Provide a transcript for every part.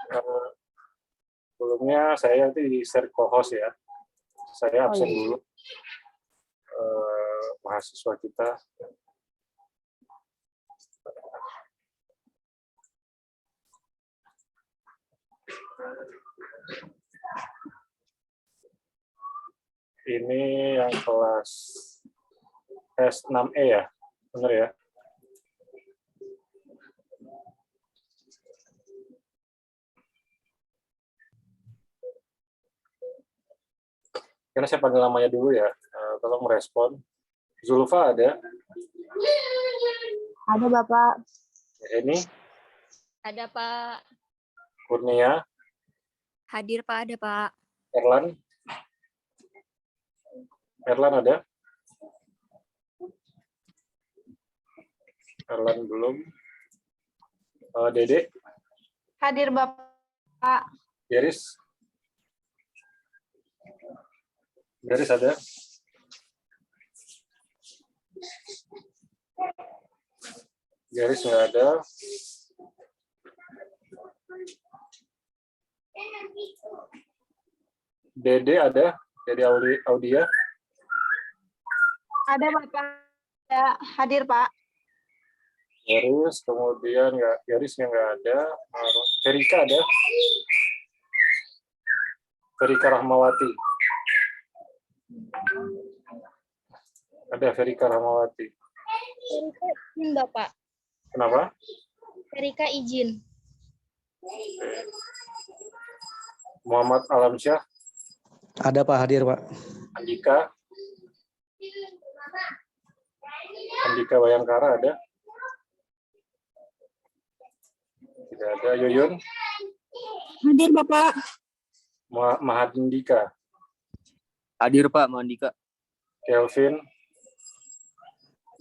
Eh, sebelumnya saya di share co-host ya. Saya absen dulu. Mahasiswa kita. Ini yang kelas S6E ya, benar ya? Karena saya panggil namanya dulu ya, tolong merespon. Zulfa ada? Ada Bapak. Ini? Ada Pak. Kurnia? Hadir Pak, ada Pak. Erlan? Erlan ada? Erlan belum. Dede? Hadir Bapak. Garis? Garis ada? Garis nggak ada. Dede ada? Dede Audia? Ada Bapak. Ya, hadir Pak. Garis, kemudian Garisnya nggak ada. Ferika ada? Ferika Rahmawati. Ada Ferika Rahmawati. Ferika izin Bapak. Kenapa? Ferika izin. Muhammad Alamsyah. Ada Pak, hadir Pak. Andika. Andika Bayangkara ada? Tidak ada. Yuyun. Hadir Bapak. Mahadindika. Hadir Pak, Mahadika. Kelvin.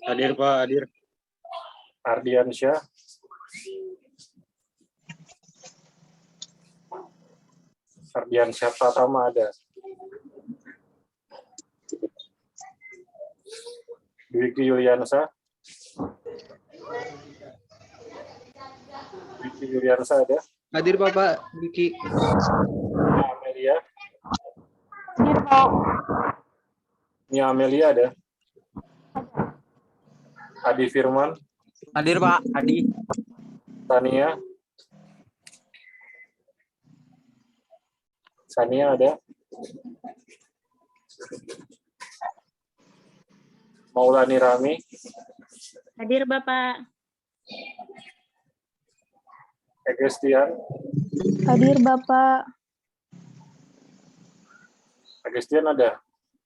Hadir Pak, hadir. Ardiansyah. Ardiansyah Pratama ada. Dwiki Yuliansa. Dwiki Yuliansa ada. Hadir Bapak, Diki. Nia Amelia. Hadir Pak. Nia Amelia ada. Adi Firman. Hadir Pak, Adi. Sania. Sania ada. Maulani Rami. Hadir Bapak. Agestian. Hadir Bapak. Agestian ada.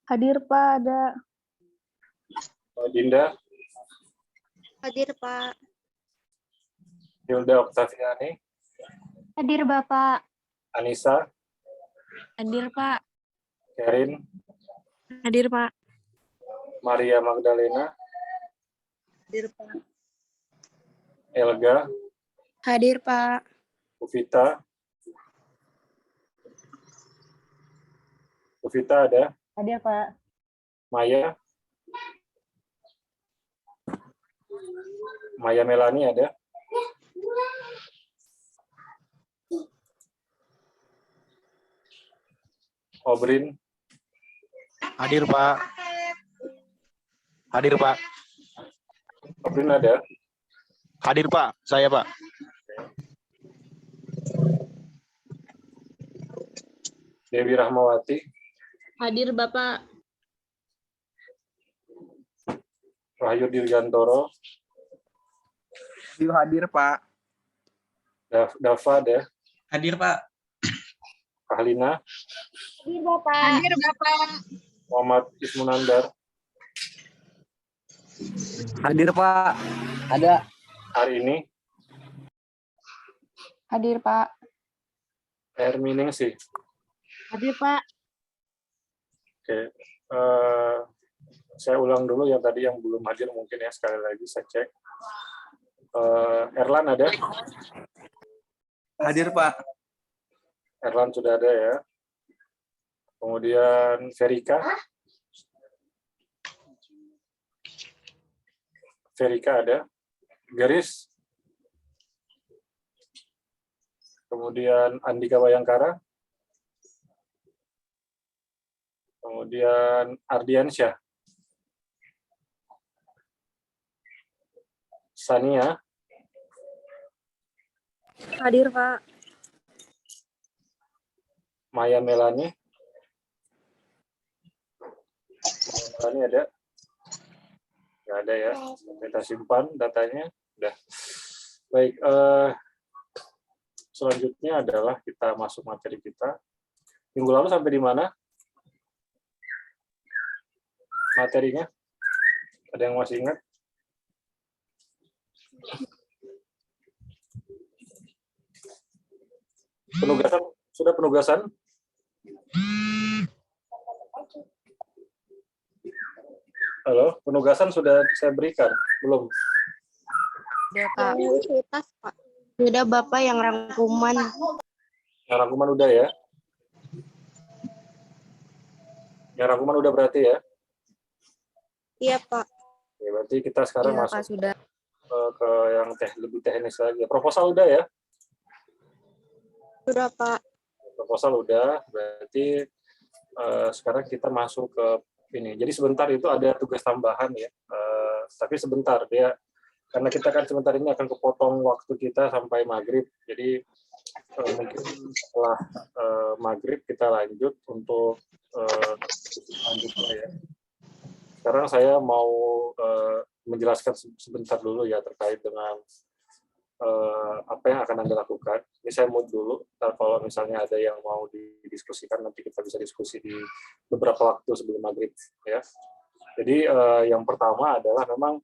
Hadir Pak, ada. Dinda. Hadir Pak. Hilda Oktaviani. Hadir Bapak. Anissa. Hadir Pak. Kerin. Hadir Pak. Maria Magdalena. Hadir Pak. Elga. Hadir Pak. Uvita. Uvita ada. Hadir Pak. Maya. Maya Melani ada. Obrin. Hadir Pak. Hadir Pak. Obrin ada. Hadir Pak, saya Pak. Dewi Rahmawati. Hadir Bapak. Wahyu Dirgantoro. Hadir Pak. Dava ada. Hadir Pak. Kahlina. Hadir Bapak. Hadir Bapak. Muhammad Ismunandar. Hadir Pak. Ada. Hari ini. Hadir Pak. Herminingsih. Hadir Pak. Oke. Saya ulang dulu yang tadi yang belum hadir mungkin ya, sekali lagi saya cek. Erlan ada? Hadir Pak. Erlan sudah ada ya. Kemudian Ferika. Ferika ada. Garis. kemudian Andika Bayangkara, kemudian Ardiansyah, Sania, Hadir, Pak. Maya Melani. Melani ada? Nggak ada ya. Kita simpan datanya. Udah. Baik. Selanjutnya adalah kita masuk materi kita. Minggu lalu sampai di mana? Materinya? Ada yang masih ingat? Penugasan? Sudah penugasan? Halo, penugasan sudah saya berikan? Belum? Udah, Pak. Universitas, Pak. Udah, Bapak, yang rangkuman. Yang rangkuman udah ya? Yang rangkuman udah berarti ya? Iya, Pak. Ya, berarti kita sekarang Iya, masuk Pak, sudah. ke yang lebih teknis lagi. Proposal udah ya? Sudah, Pak. Proposal udah, berarti sekarang kita masuk ke ini. Jadi sebentar itu ada tugas tambahan ya, tapi sebentar dia, karena kita kan sebentar ini akan kepotong waktu kita sampai maghrib. Jadi mungkin setelah maghrib kita lanjut untuk lanjutnya ya. Sekarang saya mau menjelaskan sebentar dulu ya terkait dengan apa yang akan Anda lakukan. Ini saya mood dulu, ntar kalau misalnya ada yang mau didiskusikan, nanti kita bisa diskusi di beberapa waktu sebelum maghrib. Ya. Jadi yang pertama adalah memang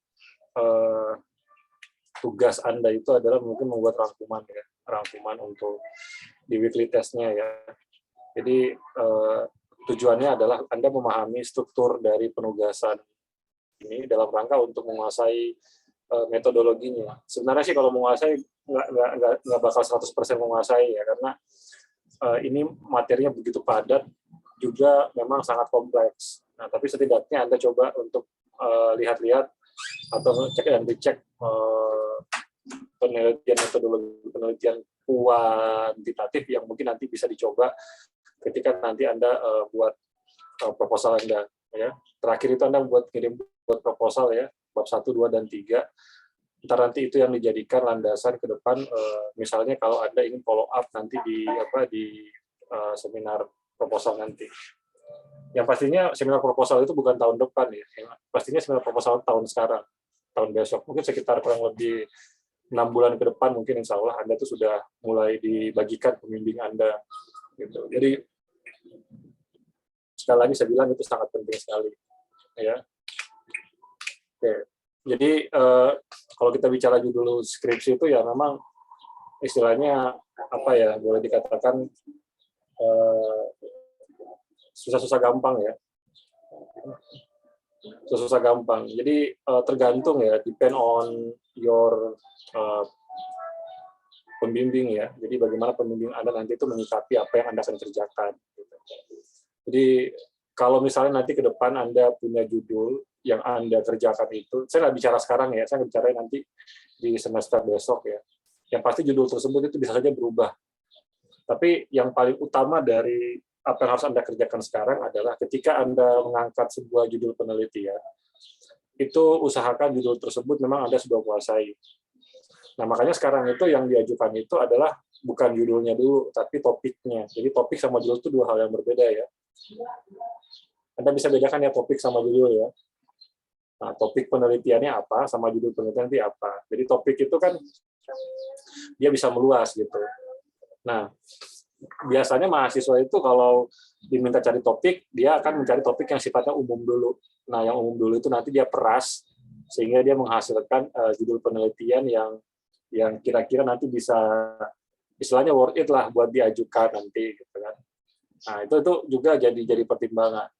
tugas Anda itu adalah mungkin membuat rangkuman, ya, rangkuman untuk di weekly test-nya. Ya. Jadi tujuannya adalah Anda memahami struktur dari penugasan ini dalam rangka untuk menguasai metodologinya. Sebenarnya sih kalau menguasai nggak bakal 100% menguasai ya, karena ini materinya begitu padat, juga memang sangat kompleks. Nah, tapi setidaknya Anda coba untuk lihat-lihat atau cek dan dicek penelitian metodologi penelitian kuantitatif yang mungkin nanti bisa dicoba ketika nanti Anda buat proposal Anda. Ya. Terakhir itu Anda buat proposal ya, bab 1, 2, dan 3. Ntar nanti itu yang dijadikan landasan ke depan, misalnya kalau Anda ingin follow up nanti di seminar proposal nanti. Yang pastinya seminar proposal itu bukan tahun depan ya, pastinya seminar proposal tahun sekarang, tahun besok, mungkin sekitar kurang lebih 6 bulan ke depan mungkin insya Allah Anda itu sudah mulai dibagikan pembimbing Anda. Gitu. Jadi sekali lagi saya bilang itu sangat penting sekali. Ya. Oke. Jadi kalau kita bicara judul skripsi itu ya memang istilahnya apa ya, boleh dikatakan susah-susah gampang ya. Susah-susah gampang. Jadi tergantung ya, depend on your pembimbing ya. Jadi bagaimana pembimbing Anda nanti itu menyikapi apa yang Anda akan kerjakan. Jadi kalau misalnya nanti ke depan Anda punya judul yang Anda kerjakan itu, saya nggak bicara sekarang ya, saya bicara nanti di semester besok ya. Yang pasti judul tersebut itu bisa saja berubah. Tapi yang paling utama dari apa yang harus Anda kerjakan sekarang adalah ketika Anda mengangkat sebuah judul penelitian, itu usahakan judul tersebut memang Anda sudah kuasai. Nah, makanya sekarang itu yang diajukan itu adalah bukan judulnya dulu, tapi topiknya. Jadi topik sama judul itu dua hal yang berbeda ya. Anda bisa bedakan ya topik sama judul ya. Nah, topik penelitiannya apa sama judul penelitian itu apa. Jadi topik itu kan dia bisa meluas gitu. Nah, biasanya mahasiswa itu kalau diminta cari topik, dia akan mencari topik yang sifatnya umum dulu. Nah, yang umum dulu itu nanti dia peras sehingga dia menghasilkan judul penelitian yang kira-kira nanti bisa istilahnya worth it lah buat diajukan nanti gitu kan. Nah, itu juga jadi pertimbangan.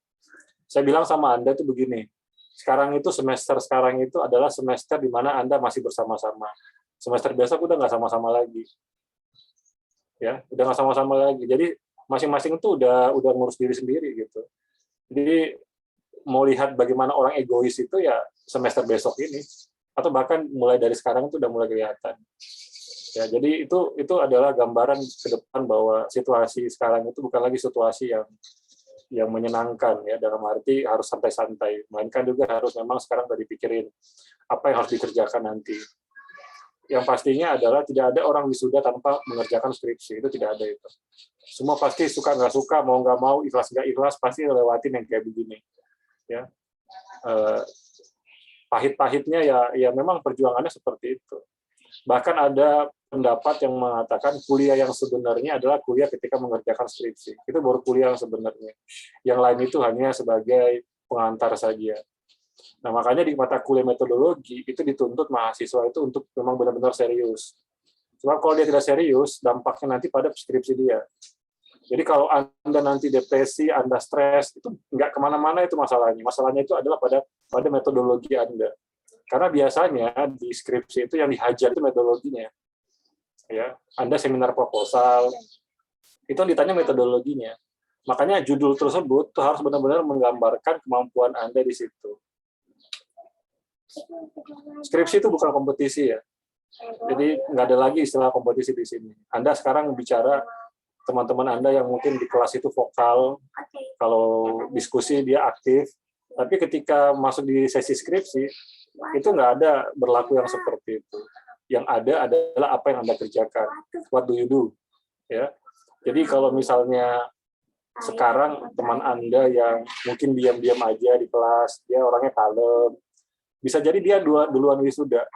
Saya bilang sama Anda itu begini. Sekarang itu semester sekarang itu adalah semester di mana Anda masih bersama-sama. Semester besok udah nggak sama-sama lagi. Ya, udah nggak sama-sama lagi. Jadi masing-masing itu udah ngurus diri sendiri gitu. Jadi mau lihat bagaimana orang egois itu ya semester besok ini, atau bahkan mulai dari sekarang itu udah mulai kelihatan. Ya, jadi itu adalah gambaran ke depan bahwa situasi sekarang itu bukan lagi situasi yang menyenangkan ya, dalam arti harus santai-santai, melainkan juga harus memang sekarang udah dipikirin apa yang harus dikerjakan nanti. Yang pastinya adalah tidak ada orang wisuda tanpa mengerjakan skripsi, itu tidak ada itu. Semua pasti suka nggak suka, mau nggak mau, ikhlas nggak ikhlas, pasti lewatin yang kayak begini. Ya, pahit-pahitnya ya memang perjuangannya seperti itu. Bahkan ada pendapat yang mengatakan kuliah yang sebenarnya adalah kuliah ketika mengerjakan skripsi. Itu baru kuliah yang sebenarnya. Yang lain itu hanya sebagai pengantar saja. Nah, makanya di mata kuliah metodologi itu dituntut mahasiswa itu untuk memang benar-benar serius. Cuma kalau dia tidak serius, dampaknya nanti pada skripsi dia. Jadi kalau Anda nanti depresi, Anda stres, itu nggak kemana-mana itu masalahnya. Masalahnya itu adalah pada metodologi Anda. Karena biasanya di skripsi itu yang dihajar itu metodologinya. Ya, Anda seminar proposal, itu yang ditanya metodologinya. Makanya judul tersebut tuh harus benar-benar menggambarkan kemampuan Anda di situ. Skripsi itu bukan kompetisi ya. Jadi nggak ada lagi istilah kompetisi di sini. Anda sekarang bicara teman-teman Anda yang mungkin di kelas itu vokal, kalau diskusi dia aktif, tapi ketika masuk di sesi skripsi, itu nggak ada berlaku yang seperti itu. Yang ada adalah apa yang Anda kerjakan. What do you do? Ya. Jadi kalau misalnya sekarang teman Anda yang mungkin diam-diam aja di kelas, dia orangnya kalem, bisa jadi dia duluan wisuda.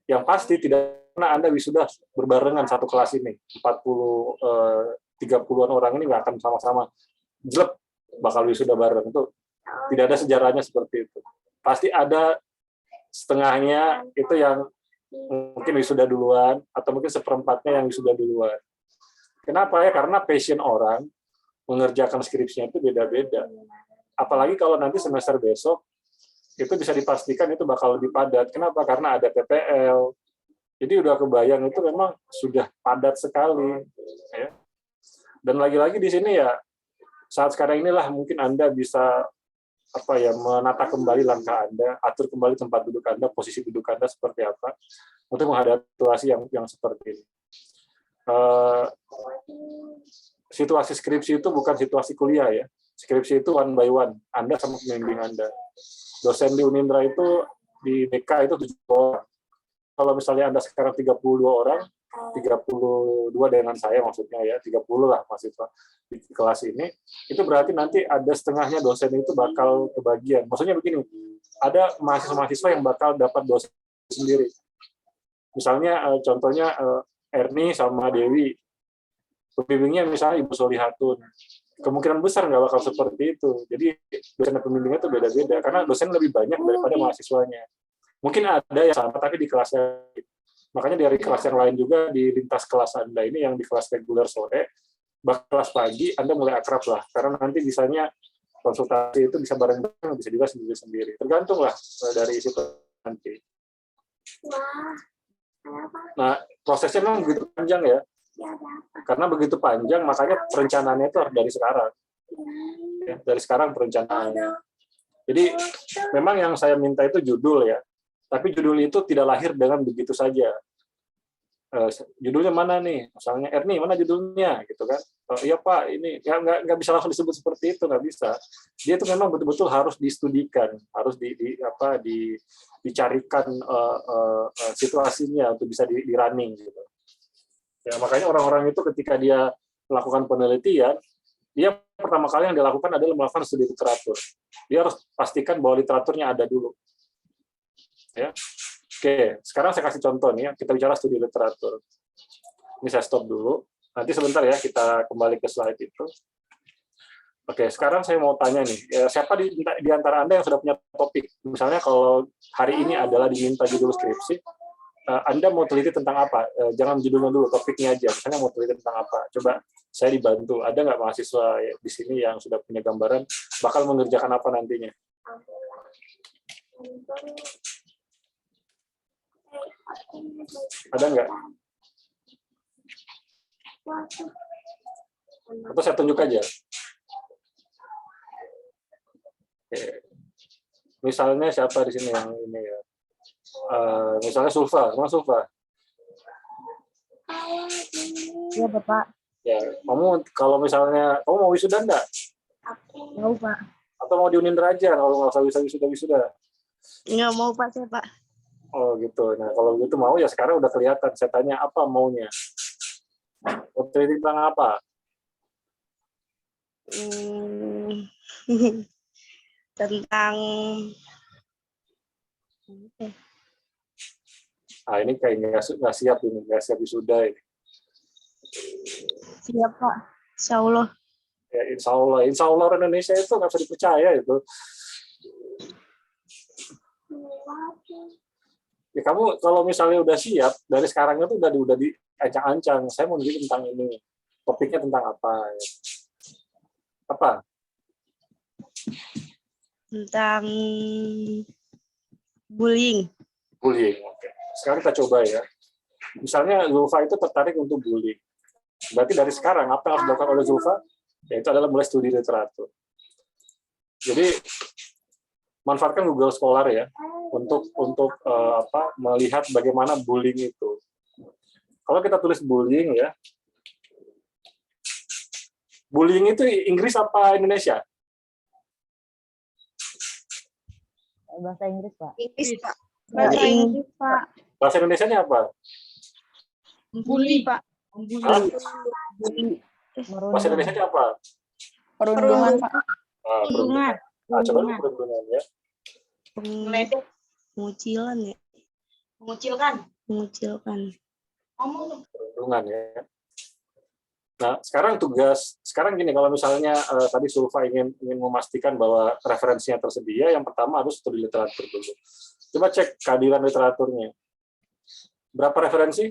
Yang pasti tidak pernah Anda wisuda berbarengan satu kelas ini. 30-an orang ini nggak akan sama-sama jelek bakal wisuda bareng. Itu tidak ada sejarahnya seperti itu. Pasti ada setengahnya itu yang mungkin wisuda duluan, atau mungkin seperempatnya yang wisuda duluan. Kenapa ya? Karena passion orang mengerjakan skripsinya itu beda-beda. Apalagi kalau nanti semester besok, itu bisa dipastikan itu bakal lebih padat. Kenapa? Karena ada PPL. Jadi udah kebayang itu memang sudah padat sekali. Ya. Dan lagi-lagi di sini ya, saat sekarang inilah mungkin Anda bisa menata kembali langkah Anda, atur kembali tempat duduk Anda, posisi duduk Anda seperti apa, untuk menghadapi situasi yang seperti ini. Situasi skripsi itu bukan situasi kuliah ya. Skripsi itu one by one, Anda sama pembimbing Anda. Dosen di Unindra itu di DK itu 7 orang. Kalau misalnya Anda sekarang 32 orang, 32 dengan saya maksudnya ya, 30 lah mahasiswa di kelas ini, itu berarti nanti ada setengahnya dosen itu bakal kebagian. Maksudnya begini, ada mahasiswa-mahasiswa yang bakal dapat dosen sendiri. Misalnya contohnya Erni sama Dewi, pembimbingnya misalnya Ibu Solihatun. Kemungkinan besar nggak bakal seperti itu. Jadi dosen dan pembimbingnya itu beda-beda, karena dosen lebih banyak daripada mahasiswanya. Mungkin ada yang sama, tapi di kelas lain. Makanya dari kelas yang lain juga, di lintas kelas Anda ini, yang di kelas reguler sore, bahkan kelas pagi, Anda mulai akrab lah. Karena nanti misalnya konsultasi itu bisa bareng-bareng, bisa juga sendiri-sendiri. Tergantung lah dari situ nanti. Nah, prosesnya memang begitu panjang ya. Karena begitu panjang, makanya perencanaannya itu harus dari sekarang. Ya, dari sekarang perencanaannya. Jadi memang yang saya minta itu judul ya. Tapi judul itu tidak lahir dengan begitu saja. Judulnya mana nih? Misalnya Erni, mana judulnya? Gitu kan? Iya Pak, ini ya, nggak bisa langsung disebut seperti itu, nggak bisa. Dia itu memang betul-betul harus distudikan, harus dicarikan situasinya untuk bisa di running. Gitu. Ya, makanya orang-orang itu ketika dia melakukan penelitian, dia pertama kali yang dilakukan adalah melakukan studi literatur. Dia harus pastikan bahwa literaturnya ada dulu. Ya. Oke, sekarang saya kasih contoh nih, kita bicara studi literatur. Ini saya stop dulu. Nanti sebentar ya, kita kembali ke slide itu. Oke, sekarang saya mau tanya nih, siapa di antara Anda yang sudah punya topik? Misalnya kalau hari ini adalah diminta judul skripsi, Anda mau teliti tentang apa? Jangan judulnya dulu, topiknya aja. Misalnya mau teliti tentang apa? Coba saya dibantu. Ada nggak mahasiswa di sini yang sudah punya gambaran bakal mengerjakan apa nantinya? Ada nggak? Atau saya tunjuk aja? Oke. Misalnya siapa di sini yang ini ya? Misalnya Sulfa, sama Sulfa. Iya, Bapak. Ya, kamu kalau misalnya kamu mau wisuda enggak? Mau, Pak. Atau mau diundur aja kalau nggak usah wisuda? Nggak mau Pak saya Pak. Oh gitu. Nah kalau gitu mau ya sekarang udah kelihatan. Saya tanya apa maunya? Mau teliti tentang apa? Hmm, tentang Ah ini kayak nggak siap ini, nggak siap wisuda ini. Siap, Pak. Insya Allah. Ya insya Allah orang Indonesia itu nggak bisa dipercaya itu. Ya kamu kalau misalnya udah siap dari sekarang itu udah diancang-ancang. Saya mau bikin tentang ini. Topiknya tentang apa? Ya. Apa? Tentang bullying. Bullying. Oke. Sekarang kita coba ya. Misalnya Zulfa itu tertarik untuk bullying. Berarti dari sekarang apa yang harus dilakukan oleh Zulfa? Yaitu adalah mulai studi literatur. Jadi manfaatkan Google Scholar ya untuk melihat bagaimana bullying itu. Kalau kita tulis bullying ya, bullying itu Inggris apa Indonesia? Bahasa Inggris, Pak. Inggris Pak. Bahasa Inggris, Pak. Bahasa Indonesianya apa? Bully Pak. Hah? Merundung. Bahasa Indonesianya apa? Perundungan, Pak. Perundungan. Nah, coba dulu perundungan ya. Pengucilan ya. Mengucilkan. Perundungan ya. Nah, sekarang gini, kalau misalnya tadi Sulfa ingin memastikan bahwa referensinya tersedia, yang pertama harus studi literatur dulu. Coba cek keadilan literaturnya. Berapa referensi?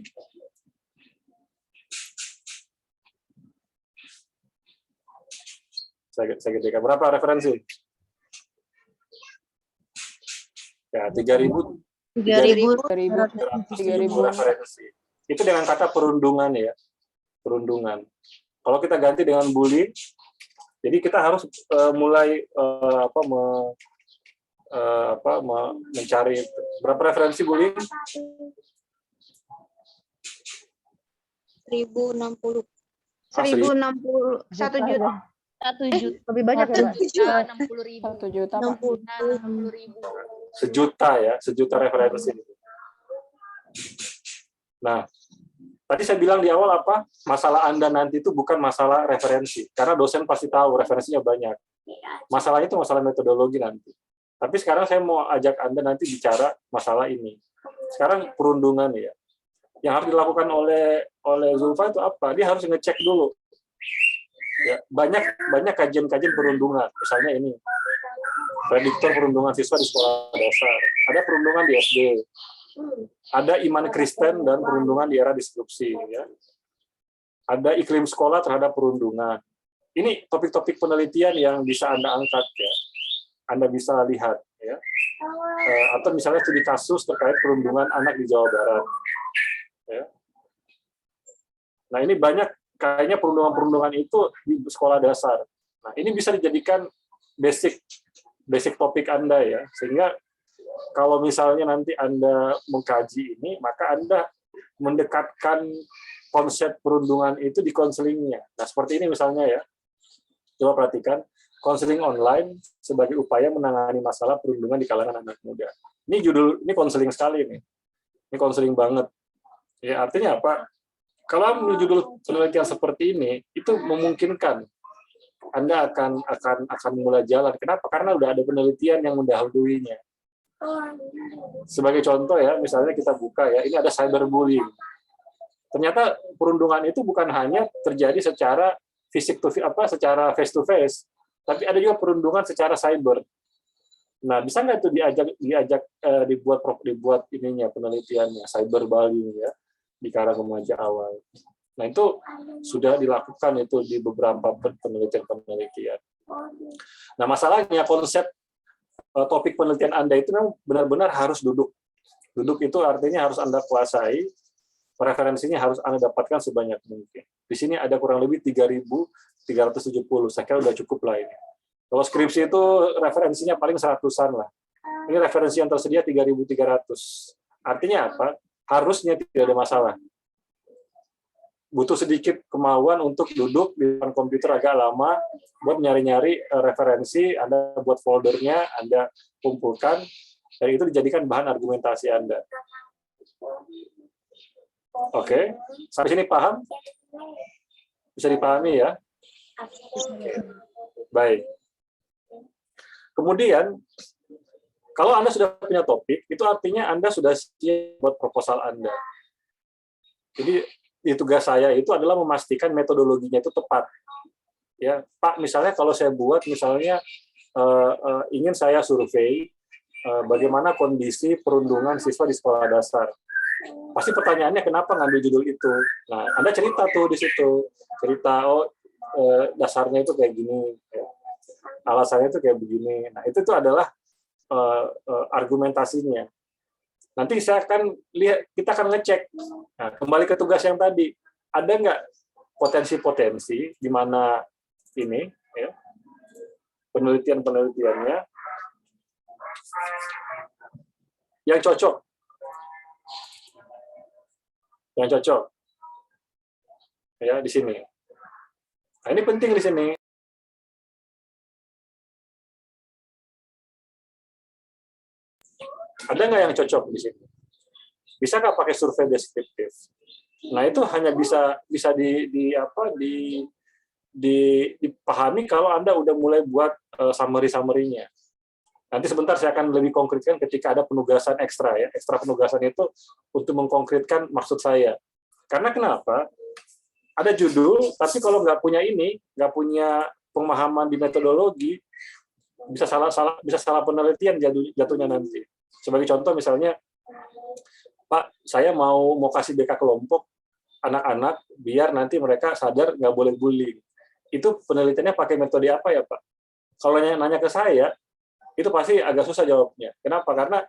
Saya gedekan. Berapa referensi? Ya, 3.000 referensi. Itu dengan kata perundungan ya. Perundungan. Kalau kita ganti dengan bullying, jadi kita harus mulai mencari berapa referensi bullying? 1060. 1060. 1 juta. 1 juta. Lebih banyak ya, Pak? 60.000. 1 juta, Pak. 60.000. Sejuta referensi. Nah, tadi saya bilang di awal apa? Masalah Anda nanti itu bukan masalah referensi, karena dosen pasti tahu referensinya banyak. Masalahnya itu masalah metodologi nanti. Tapi sekarang saya mau ajak Anda nanti bicara masalah ini. Sekarang perundungan ya. Yang harus dilakukan oleh Zulfa itu apa? Dia harus ngecek dulu. Ya, banyak kajian-kajian perundungan. Misalnya ini, prediktor perundungan siswa di sekolah dasar. Ada perundungan di SD. Ada iman Kristen dan perundungan di era disrupsi. Ya. Ada iklim sekolah terhadap perundungan. Ini topik-topik penelitian yang bisa Anda angkat ya. Anda bisa lihat ya. Atau misalnya studi kasus terkait perundungan anak di Jawa Barat. Ya. Nah ini banyak kayaknya perundungan-perundungan itu di sekolah dasar. Nah ini bisa dijadikan basic topik Anda ya, sehingga kalau misalnya nanti Anda mengkaji ini, maka Anda mendekatkan konsep perundungan itu di konselingnya. Nah seperti ini misalnya ya, coba perhatikan konseling online sebagai upaya menangani masalah perundungan di kalangan anak muda. Ini konseling sekali nih, ini konseling banget. Ya artinya apa? Kalau judul penelitian seperti ini, itu memungkinkan Anda akan mulai jalan. Kenapa? Karena udah ada penelitian yang mendahuluinya. Sebagai contoh ya, misalnya kita buka ya, ini ada cyberbullying. Ternyata perundungan itu bukan hanya terjadi secara secara face to face, tapi ada juga perundungan secara cyber. Nah, bisa nggak itu dibuat ininya penelitiannya cyberbullying ya di kalangan remaja awal. Nah, itu sudah dilakukan itu di beberapa penelitian. Nah, masalahnya konsep topik penelitian Anda itu memang benar-benar harus duduk. Duduk itu artinya harus Anda kuasai, referensinya harus Anda dapatkan sebanyak mungkin. Di sini ada kurang lebih 3.370, saya kira udah cukup lah ini. Kalau skripsi itu referensinya paling 100-an lah. Ini referensi yang tersedia 3.300. Artinya apa? Harusnya tidak ada masalah. butuh sedikit kemauan untuk duduk di depan komputer agak lama buat nyari-nyari referensi, Anda buat foldernya, Anda kumpulkan, dan itu dijadikan bahan argumentasi Anda. Oke, sampai sini paham? Bisa dipahami ya? Baik. Kemudian, kalau Anda sudah punya topik, itu artinya Anda sudah siap buat proposal Anda. Jadi, di tugas saya itu adalah memastikan metodologinya itu tepat. Ya, Pak, misalnya kalau saya buat, misalnya ingin saya survei bagaimana kondisi perundungan siswa di sekolah dasar. Pasti pertanyaannya kenapa ngambil judul itu. Nah, Anda cerita tuh di situ. Cerita, dasarnya itu kayak gini. Alasannya itu kayak begini. Nah, itu tuh adalah argumentasinya. Nanti saya akan lihat, kita akan ngecek. Nah, kembali ke tugas yang tadi. Ada nggak potensi-potensi di mana ini, ya, penelitian-penelitiannya yang cocok. Yang cocok. Ya, di sini. Nah, ini penting di sini. Ada nggak yang cocok di sini? Bisa nggak pakai survei deskriptif? Nah, itu hanya bisa dipahami kalau Anda udah mulai buat summary-nya. Nanti sebentar saya akan lebih konkretkan ketika ada penugasan ekstra ya. Ekstra penugasan itu untuk mengkonkretkan maksud saya. Karena kenapa? Ada judul, tapi kalau nggak punya ini, nggak punya pemahaman di metodologi, bisa salah penelitian jatuhnya nanti. Sebagai contoh misalnya, Pak, saya mau kasih BK kelompok anak-anak biar nanti mereka sadar nggak boleh bullying. Itu penelitiannya pakai metode apa ya, Pak? Kalau nanya ke saya, itu pasti agak susah jawabnya. Kenapa? Karena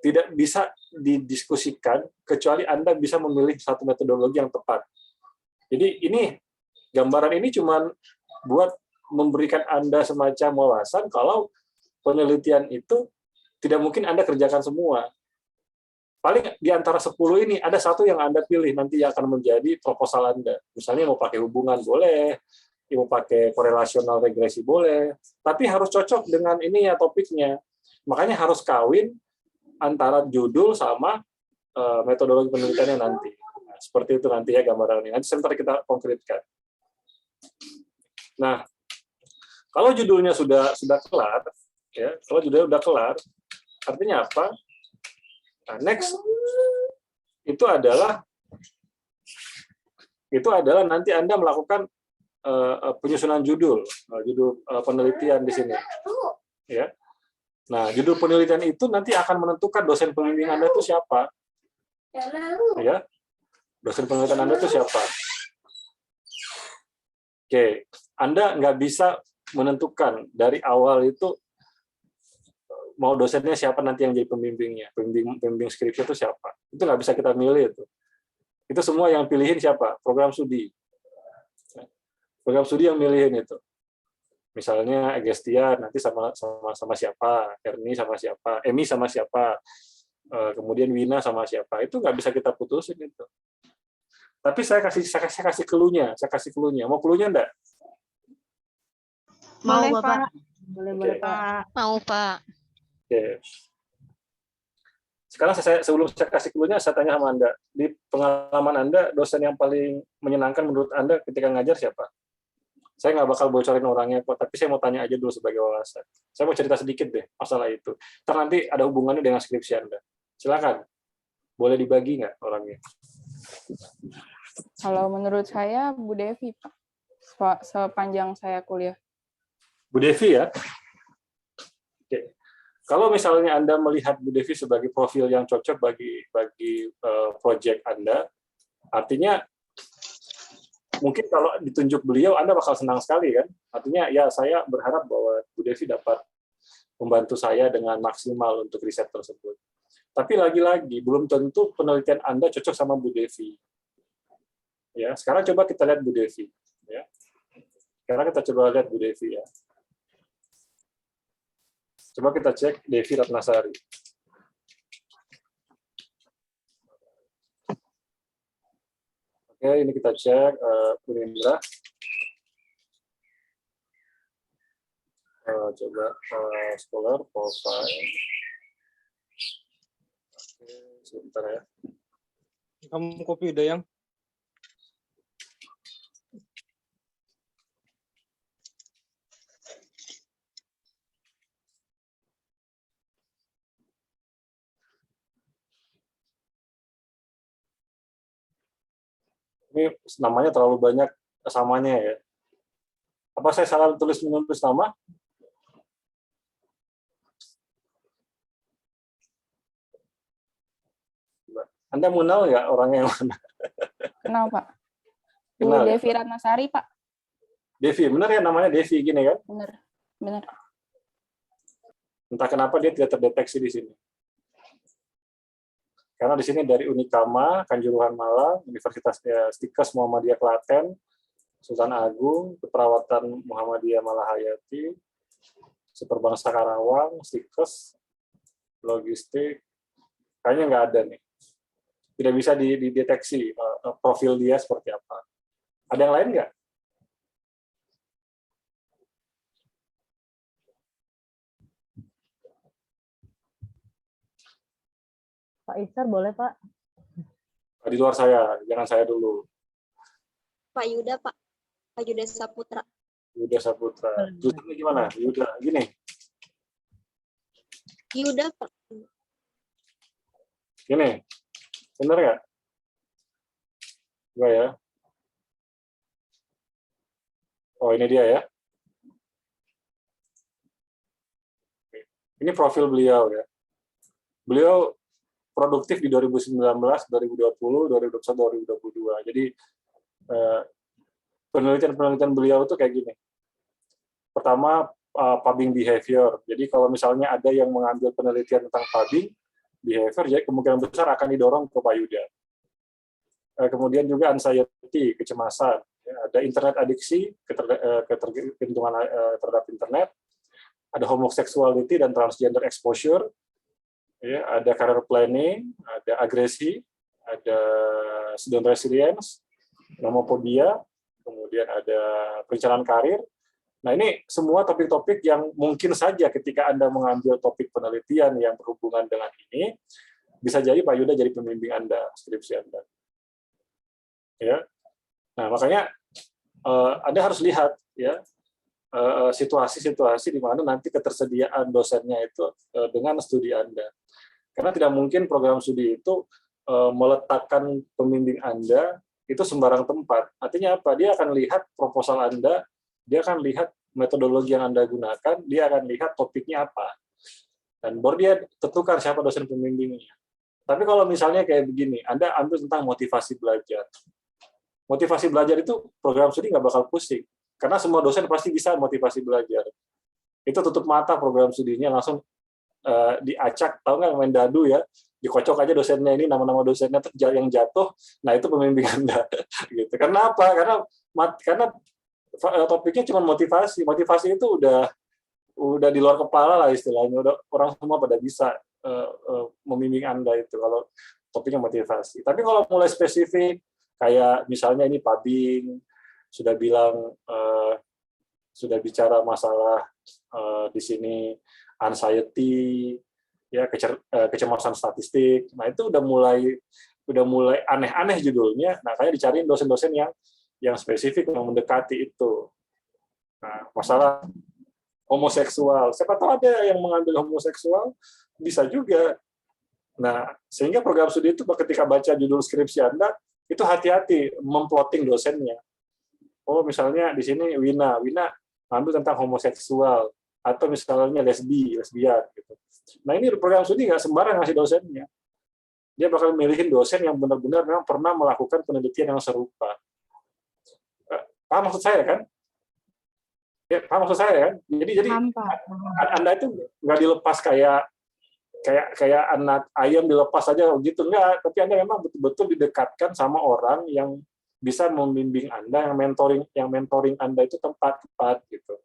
tidak bisa didiskusikan kecuali Anda bisa memilih satu metodologi yang tepat. Jadi ini gambaran ini cuma buat memberikan Anda semacam wawasan kalau penelitian itu tidak mungkin Anda kerjakan semua. Paling di antara 10 ini ada satu yang Anda pilih nanti yang akan menjadi proposal Anda. Misalnya mau pakai hubungan boleh, mau pakai korelasional regresi boleh, tapi harus cocok dengan ini ya topiknya. Makanya harus kawin antara judul sama metodologi penelitiannya nanti. Nah, seperti itu nanti ya gambarannya. Nanti sebentar kita konkretkan. Nah, kalau judulnya sudah kelar, ya, kalau judulnya sudah kelar, artinya apa? Nah, next itu adalah nanti Anda melakukan penyusunan judul penelitian di sini. Ya. Nah, judul penelitian itu nanti akan menentukan dosen pembimbing Anda itu siapa. Ya. Dosen penelitian Anda itu siapa. Oke, Anda nggak bisa menentukan dari awal itu mau dosennya siapa nanti yang jadi pembimbingnya, pembimbing skripsi itu siapa. Itu nggak bisa kita milih itu. Itu semua yang pilihin siapa? Program studi. Program studi yang milihin itu. Misalnya Egestia nanti sama siapa, Erni sama siapa, Emi sama siapa, kemudian Wina sama siapa. Itu nggak bisa kita putusin itu. Tapi saya kasih clue-nya, Mau clue-nya enggak? Mau, Boleh, Bapak. Pak. Boleh, Pak. Mau, Pak. Oke. Sekarang sebelum saya kasih clue-nya, saya tanya sama Anda. Di pengalaman Anda, dosen yang paling menyenangkan menurut Anda ketika ngajar siapa? Saya nggak bakal bocorin orangnya kok, tapi saya mau tanya aja dulu sebagai wawasan. Saya mau cerita sedikit deh masalah itu. Ntar nanti ada hubungannya dengan skripsi Anda. Silakan. Boleh dibagi nggak orangnya? Kalau menurut saya Bu Devi, Pak. Sepanjang saya kuliah. Bu Devi ya? Oke. Kalau misalnya Anda melihat Bu Devi sebagai profil yang cocok bagi proyek Anda, artinya mungkin kalau ditunjuk beliau, Anda bakal senang sekali kan? Artinya ya saya berharap bahwa Bu Devi dapat membantu saya dengan maksimal untuk riset tersebut. Tapi lagi-lagi belum tentu penelitian Anda cocok sama Bu Devi. Ya, sekarang coba kita lihat Bu Devi. Ya. Sekarang kita coba lihat Bu Devi ya. Coba kita cek Devi Ratnasari. Oke, ini kita cek Bu Indra. Coba scholar profile. Oke, sebentar ya. Kamu kopi udah yang? Ini namanya terlalu banyak samanya ya. Apa saya salah menulis nama? Anda mengenal nggak orangnya yang mana? Kenal, Pak. Bu Kenal ya? Devi Ratnasari, Pak. Devi, benar ya namanya Devi gini kan? Bener. Bener. Entah kenapa dia tidak terdeteksi di sini. Karena di sini dari Unikama, Kanjuruhan Malang, Universitas Stikes Muhammadiyah Klaten, Sultan Agung, Keperawatan Muhammadiyah Malahayati, Superbangsa Karawang, Stikes, Logistik, kayaknya nggak ada nih. Tidak bisa dideteksi profil dia seperti apa. Ada yang lain nggak? Pak Icar boleh, Pak? Di luar saya, jangan saya dulu. Pak Yuda, Pak. Pak Yuda Saputra. Yuda Saputra. Tulisannya gimana? Yuda, gini. Yuda, Pak. Gini. Benar nggak? Coba ya. Oh, ini dia ya. Ini profil beliau ya. Beliau produktif di 2019, 2020, 2021, 2022. Jadi penelitian-penelitian beliau itu kayak gini. Pertama, pubbing behavior. Jadi kalau misalnya ada yang mengambil penelitian tentang pubbing behavior, jadi kemungkinan besar akan didorong ke Pak Yuda. Kemudian juga anxiety, kecemasan. Ada internet adiksi, ketergantungan terhadap internet. Ada homoseksuality dan transgender exposure. Ya, ada career planning, ada agresi, ada student resilience, nomophobia, kemudian ada perencanaan karir. Nah, ini semua topik-topik yang mungkin saja ketika Anda mengambil topik penelitian yang berhubungan dengan ini, bisa jadi Pak Yuda jadi pembimbing Anda, skripsi Anda. Ya. Nah, makanya Anda harus lihat ya situasi-situasi di mana nanti ketersediaan dosennya itu dengan studi Anda. Karena tidak mungkin program studi itu meletakkan pembimbing Anda itu sembarang tempat. Artinya apa? Dia akan lihat proposal Anda, dia akan lihat metodologi yang Anda gunakan, dia akan lihat topiknya apa. Dan baru dia tentukan siapa dosen pembimbingnya. Tapi kalau misalnya kayak begini, Anda ambil tentang motivasi belajar. Motivasi belajar itu program studi nggak bakal pusing. Karena semua dosen pasti bisa motivasi belajar. Itu tutup mata program studinya, langsung diacak, tahu nggak main dadu ya, dikocok aja dosennya ini, nama-nama dosennya yang jatuh, nah itu pembimbing Anda. Gitu. Karena apa? Karena topiknya cuma motivasi. Motivasi itu udah di luar kepala lah istilahnya. Udah, orang semua pada bisa membimbing Anda itu kalau topiknya motivasi. Tapi kalau mulai spesifik, kayak misalnya ini pubbing, sudah bilang sudah bicara masalah di sini anxiety, ya kecemasan statistik. Nah itu udah mulai aneh-aneh judulnya. Nah kayak dicariin dosen-dosen yang spesifik yang mendekati itu. Nah masalah homoseksual, siapa tahu ada yang mengambil homoseksual, bisa juga. Nah sehingga program studi itu ketika baca judul skripsi Anda itu hati-hati memplotting dosennya. Oh misalnya di sini Wina ngambil tentang homoseksual, atau misalnya lesbian gitu. Nah ini program studi nggak sembarang ngasih dosennya. Dia bakal milihin dosen yang benar-benar memang pernah melakukan penelitian yang serupa. Paham maksud saya kan? Ya, paham maksud saya kan? Jadi Anda itu nggak dilepas kayak anak ayam dilepas aja gitu, enggak. Tapi Anda memang betul-betul didekatkan sama orang yang bisa membimbing Anda, yang mentoring Anda itu tepat gitu.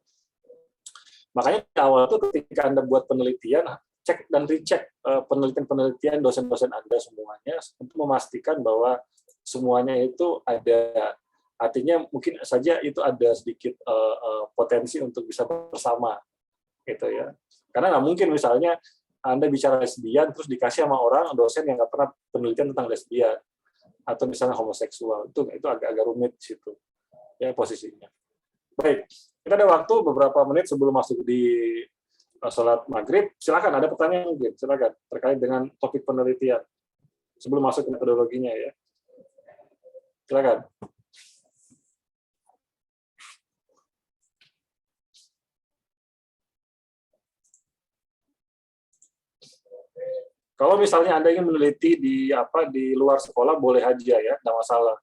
Makanya di awal itu ketika Anda buat penelitian, cek dan recheck penelitian-penelitian dosen-dosen Anda semuanya untuk memastikan bahwa semuanya itu ada, artinya mungkin saja itu ada sedikit potensi untuk bisa bersama, gitu ya. Karena nggak mungkin misalnya Anda bicara lesbian terus dikasih sama orang dosen yang nggak pernah penelitian tentang lesbian atau misalnya homoseksual, itu agak rumit di situ ya posisinya. Baik, kita ada waktu beberapa menit sebelum masuk di sholat maghrib. Silakan, ada pertanyaan mungkin, silakan terkait dengan topik penelitian sebelum masuk ke metodologinya ya. Silakan. Kalau misalnya Anda ingin meneliti di luar sekolah boleh aja ya, nggak masalah.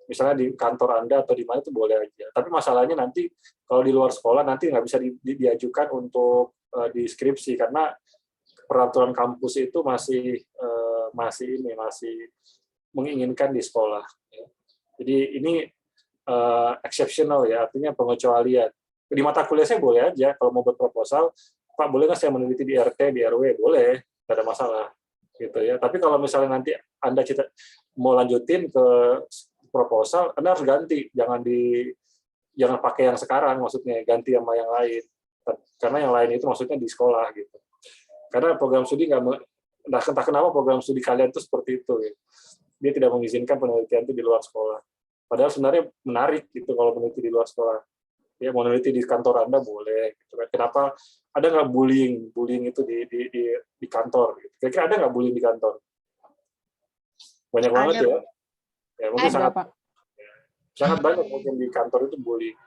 Misalnya di kantor Anda atau di mana itu boleh aja. Tapi masalahnya nanti kalau di luar sekolah nanti nggak bisa diajukan untuk di skripsi karena peraturan kampus itu masih menginginkan di sekolah. Jadi ini exceptional ya, artinya pengecualian. Di mata kuliah saya boleh aja kalau mau buat proposal, Pak boleh nggak saya meneliti di RT, di RW? Boleh, nggak ada masalah. Gitu ya. Tapi kalau misalnya nanti Anda mau lanjutin ke proposal, Anda harus ganti, jangan pakai yang sekarang, maksudnya ganti sama yang lain. Karena yang lain itu maksudnya di sekolah gitu. Karena program studi entah kenapa program studi kalian itu seperti itu. Gitu. Dia tidak mengizinkan penelitian itu di luar sekolah. Padahal sebenarnya menarik gitu kalau meneliti di luar sekolah. Ya mau meneliti di kantor Anda boleh. Gitu. Kenapa ada nggak bullying itu di kantor? Gitu. Kira-kira ada nggak bullying di kantor? Banyak banget ya. Ya mungkin Ada, Pak. sangat banyak mungkin di kantor itu bullying.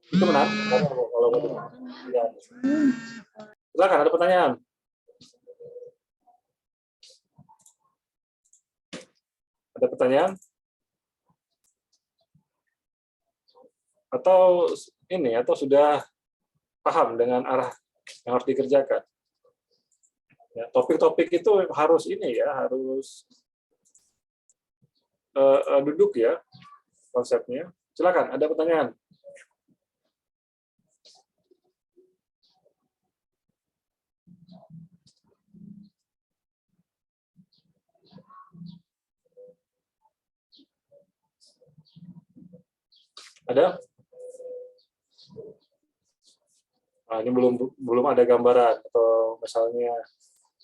Itu menarik kalau ya. Silakan, ada pertanyaan. Ada pertanyaan? Atau sudah paham dengan arah yang harus dikerjakan? Ya, topik-topik itu harus harus duduk ya konsepnya. Silakan, ada pertanyaan? Ada? Nah, ini belum ada gambaran atau misalnya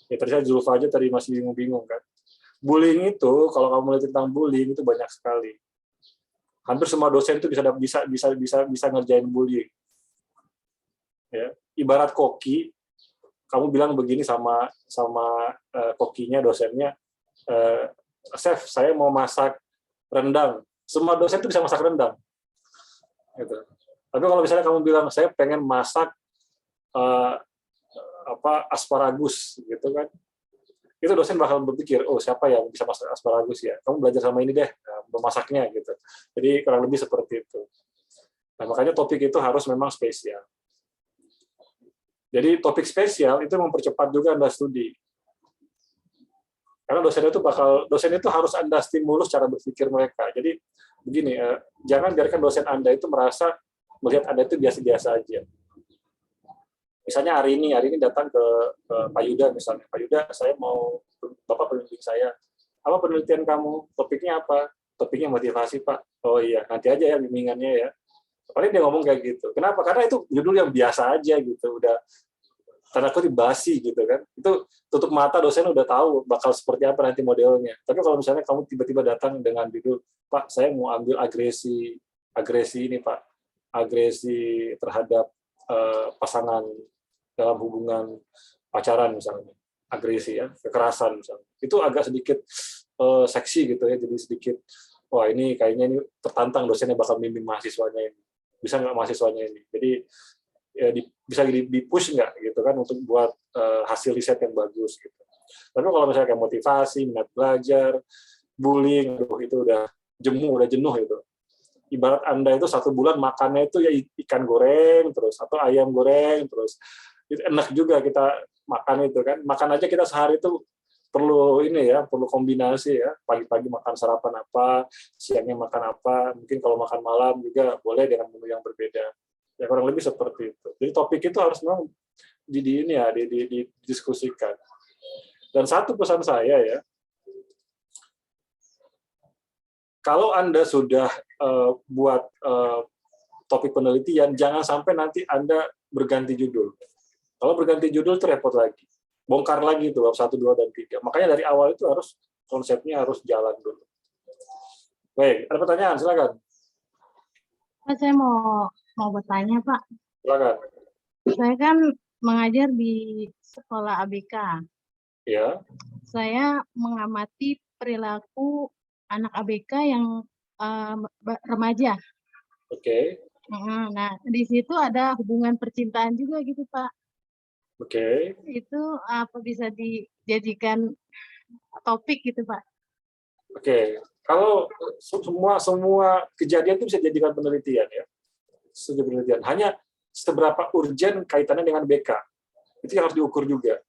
ya tadi saya Zulfa aja tadi masih bingung-bingung kan. Bullying itu kalau kamu lihat tentang bullying itu banyak sekali. Hampir semua dosen itu bisa ngerjain bullying. Ya, ibarat koki, kamu bilang begini sama kokinya dosennya, chef saya mau masak rendang. Semua dosen itu bisa masak rendang. Gitu. Tapi kalau misalnya kamu bilang saya pengen masak asparagus gitu kan, itu dosen bakal berpikir siapa yang bisa masak asparagus ya, kamu belajar sama ini deh memasaknya gitu. Jadi kurang lebih seperti itu. Nah makanya topik itu harus memang spesial. Jadi topik spesial itu mempercepat juga Anda studi. Karena dosen itu harus Anda stimulus cara berpikir mereka. Jadi begini, jangan biarkan dosen Anda itu merasa melihat Anda itu biasa-biasa aja. Misalnya hari ini datang ke Pak Yuda misalnya. Pak Yuda, saya mau Bapak pembimbing saya. Apa penelitian kamu? Topiknya apa? Topiknya motivasi, Pak. Oh iya, nanti aja ya bimbingannya ya. Paling dia ngomong kayak gitu. Kenapa? Karena itu judul yang biasa aja gitu. Udah tanda kutip basi gitu kan. Itu tutup mata dosen udah tahu bakal seperti apa nanti modelnya. Tapi kalau misalnya kamu tiba-tiba datang dengan judul, Pak, saya mau ambil agresi ini, Pak. Agresi terhadap pasangan dalam hubungan pacaran misalnya, agresi ya, kekerasan misalnya. Itu agak sedikit seksi gitu ya, jadi sedikit wah ini kayaknya ini tertantang dosennya bakal bimbing mahasiswanya ini. Bisa nggak mahasiswanya ini? Jadi ya, bisa di-push nggak gitu kan untuk buat hasil riset yang bagus gitu. Tapi kalau misalnya kayak motivasi, minat belajar, bullying, itu udah jenuh itu. Ibarat Anda itu 1 bulan makannya itu ya ikan goreng terus atau ayam goreng terus. Itu enak juga kita makan itu kan. Makan aja kita sehari itu perlu kombinasi ya. Pagi-pagi makan sarapan apa, siangnya makan apa, mungkin kalau makan malam juga boleh dengan menu yang berbeda. Ya kurang lebih seperti itu. Jadi topik itu harus memang didiskusikan. Dan satu pesan saya ya, kalau Anda sudah buat topik penelitian, jangan sampai nanti Anda berganti judul. Kalau berganti judul itu repot lagi. Bongkar lagi itu bab 1, 2, dan 3. Makanya dari awal itu harus konsepnya harus jalan dulu. Baik, ada pertanyaan, silakan. Pak, saya mau bertanya, Pak. Silakan. Saya kan mengajar di sekolah ABK. Ya. Saya mengamati perilaku anak ABK yang remaja. Oke. Nah, di situ ada hubungan percintaan juga gitu, Pak. Oke. Itu apa bisa dijadikan topik gitu, Pak? Oke. Kalau semua kejadian itu bisa dijadikan penelitian ya. Penelitian. Hanya seberapa urgent kaitannya dengan BK. Itu yang harus diukur juga.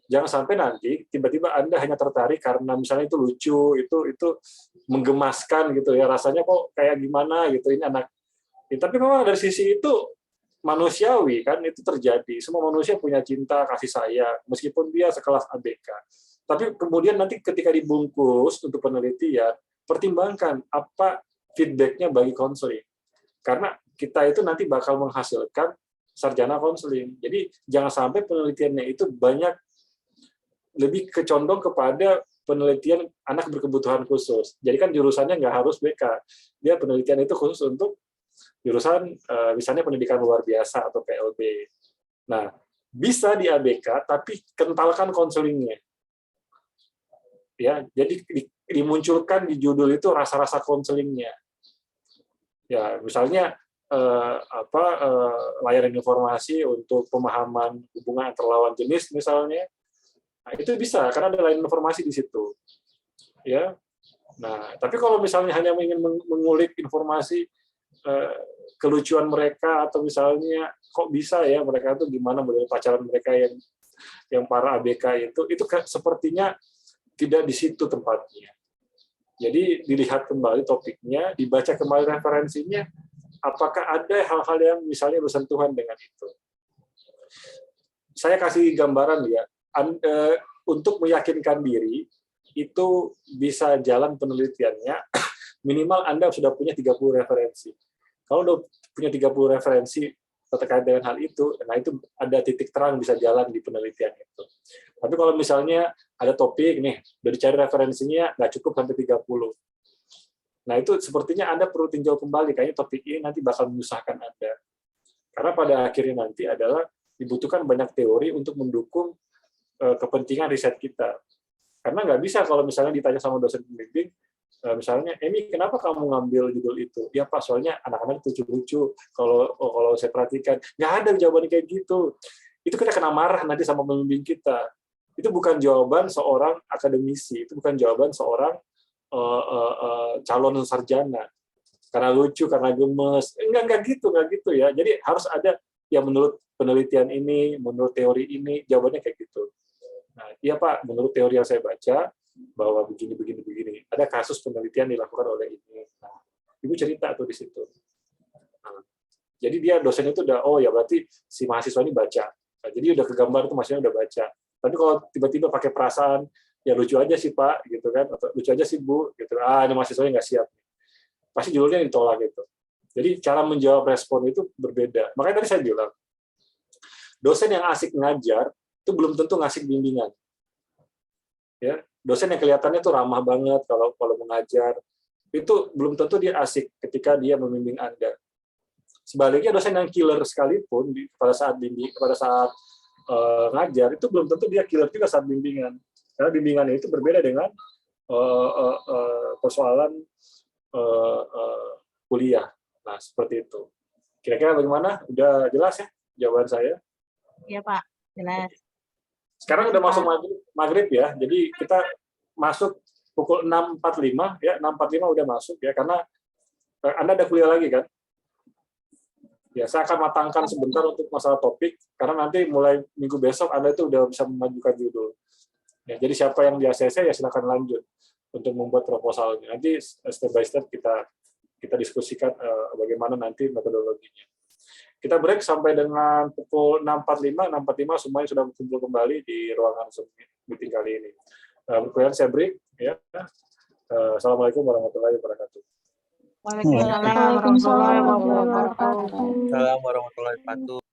Jangan sampai nanti tiba-tiba Anda hanya tertarik karena misalnya itu lucu, itu menggemaskan gitu ya, rasanya kok kayak gimana gitu ini anak. Tapi memang dari sisi itu manusiawi kan, itu terjadi. Semua manusia punya cinta, kasih sayang, meskipun dia sekelas ABK. Tapi kemudian nanti ketika dibungkus untuk penelitian, pertimbangkan apa feedback-nya bagi konseling. Karena kita itu nanti bakal menghasilkan sarjana konseling. Jadi jangan sampai penelitiannya itu banyak lebih kecondong kepada penelitian anak berkebutuhan khusus. Jadi kan jurusannya nggak harus BK. Dia penelitian itu khusus untuk jurusan misalnya pendidikan luar biasa atau PLB. Nah, bisa di ABK, tapi kentalkan konselingnya. Ya, jadi dimunculkan di judul itu rasa-rasa konselingnya. Ya, misalnya layanan informasi untuk pemahaman hubungan antar lawan jenis misalnya. Nah, itu bisa karena ada layanan informasi di situ. Ya. Nah, tapi kalau misalnya hanya ingin mengulik informasi kelucuan mereka atau misalnya kok bisa ya mereka itu gimana model pacaran mereka yang para ABK itu sepertinya tidak di situ tempatnya. Jadi dilihat kembali topiknya, dibaca kembali referensinya, apakah ada hal-hal yang misalnya bersentuhan dengan itu. Saya kasih gambaran ya, untuk meyakinkan diri itu bisa jalan penelitiannya minimal Anda sudah punya 30 referensi. Kalau udah punya 30 referensi terkait dengan hal itu, nah itu ada titik terang bisa jalan di penelitian itu. Tapi kalau misalnya ada topik nih, udah dicari referensinya nggak cukup sampai 30. Nah itu sepertinya Anda perlu tinjau kembali, kayaknya topik ini nanti bakal menyusahkan Anda. Karena pada akhirnya nanti adalah dibutuhkan banyak teori untuk mendukung kepentingan riset kita. Karena nggak bisa kalau misalnya ditanya sama dosen pembimbing, misalnya, Emi, kenapa kamu ngambil judul itu? Ya Pak, soalnya anak-anak lucu-lucu. Kalau saya perhatikan, nggak ada jawaban kayak gitu. Itu kita kena marah nanti sama pembimbing kita. Itu bukan jawaban seorang akademisi, itu bukan jawaban seorang calon sarjana. Karena lucu, karena gemes. Enggak gitu ya. Jadi harus ada yang menurut penelitian ini, menurut teori ini, jawabannya kayak gitu. Nah, iya Pak, menurut teori yang saya baca, bahwa begini. Ada kasus penelitian dilakukan oleh ini. Nah, Ibu cerita tuh di situ. Nah, jadi dia dosen itu udah, oh ya berarti si mahasiswa ini baca. Nah, jadi udah kegambar tuh mahasiswa udah baca. Tapi kalau tiba-tiba pakai perasaan, ya lucu aja sih Pak, gitu kan, atau lucu aja sih Bu, gitu. Ini mahasiswanya nggak siap. Pasti judulnya ditolak gitu. Jadi cara menjawab respon itu berbeda. Makanya tadi saya bilang, dosen yang asik ngajar itu belum tentu ngasih bimbingan. Ya, dosen yang kelihatannya tuh ramah banget kalau mengajar, itu belum tentu dia asik ketika dia membimbing Anda. Sebaliknya dosen yang killer sekalipun pada saat ngajar itu belum tentu dia killer juga saat bimbingan. Karena bimbingan itu berbeda dengan persoalan kuliah. Nah, seperti itu. Kira-kira bagaimana? Udah jelas ya jawaban saya? Iya Pak, jelas. Sekarang udah masuk maghrib ya, jadi kita masuk pukul 6.45 ya, 6.45 udah masuk ya, karena Anda ada kuliah lagi kan? Ya, saya akan matangkan sebentar untuk masalah topik, karena nanti mulai minggu besok Anda itu udah bisa mengajukan judul. Ya, jadi siapa yang di ACC ya silakan lanjut untuk membuat proposalnya. Nanti step by step kita diskusikan bagaimana nanti metodologinya. Kita break sampai dengan pukul 6.45 semuanya sudah berkumpul kembali di ruangan meeting kali ini. Kemudian saya break ya. Assalamualaikum warahmatullahi wabarakatuh. Waalaikumsalam warahmatullahi wabarakatuh. Assalamualaikum warahmatullahi wabarakatuh.